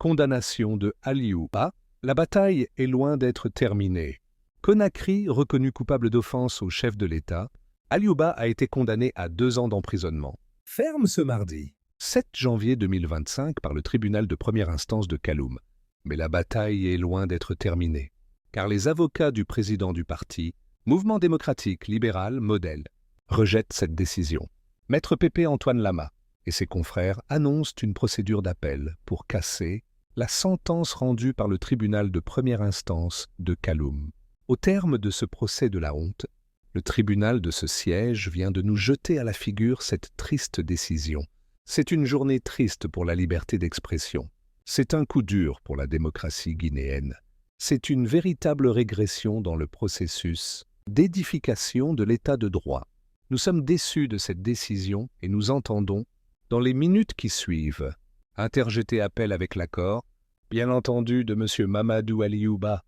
Condamnation de Aliouba. La bataille est loin d'être terminée. Conakry, reconnu coupable d'offense au chef de l'État, Aliouba a été condamné à 2 ans d'emprisonnement. Ferme ce mardi, 7 janvier 2025, par le tribunal de première instance de Kaloum. Mais la bataille est loin d'être terminée, car les avocats du président du parti, Mouvement démocratique libéral Modèle, rejettent cette décision. Maître Pépé Antoine Lama et ses confrères annoncent une procédure d'appel pour casser la sentence rendue par le tribunal de première instance de Kaloum. Au terme de ce procès de la honte, le tribunal de ce siège vient de nous jeter à la figure cette triste décision. C'est une journée triste pour la liberté d'expression. C'est un coup dur pour la démocratie guinéenne. C'est une véritable régression dans le processus d'édification de l'état de droit. Nous sommes déçus de cette décision et nous entendons, dans les minutes qui suivent, interjeter appel avec l'accord, bien entendu, de M. Mamadou Aliouba,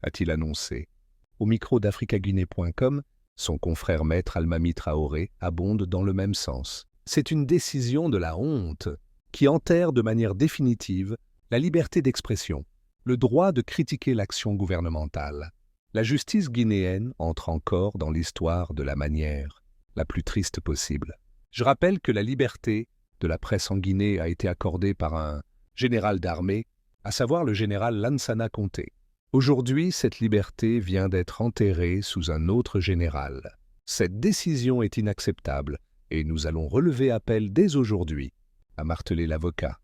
a-t-il annoncé. Au micro d'africaguinée.com, son confrère maître Almami Traoré abonde dans le même sens. C'est une décision de la honte qui enterre de manière définitive la liberté d'expression, le droit de critiquer l'action gouvernementale. La justice guinéenne entre encore dans l'histoire de la manière la plus triste possible. Je rappelle que la liberté de la presse en Guinée a été accordée par un général d'armée, à savoir le général Lansana Conté. Aujourd'hui, cette liberté vient d'être enterrée sous un autre général. Cette décision est inacceptable et nous allons relever appel dès aujourd'hui, a martelé l'avocat.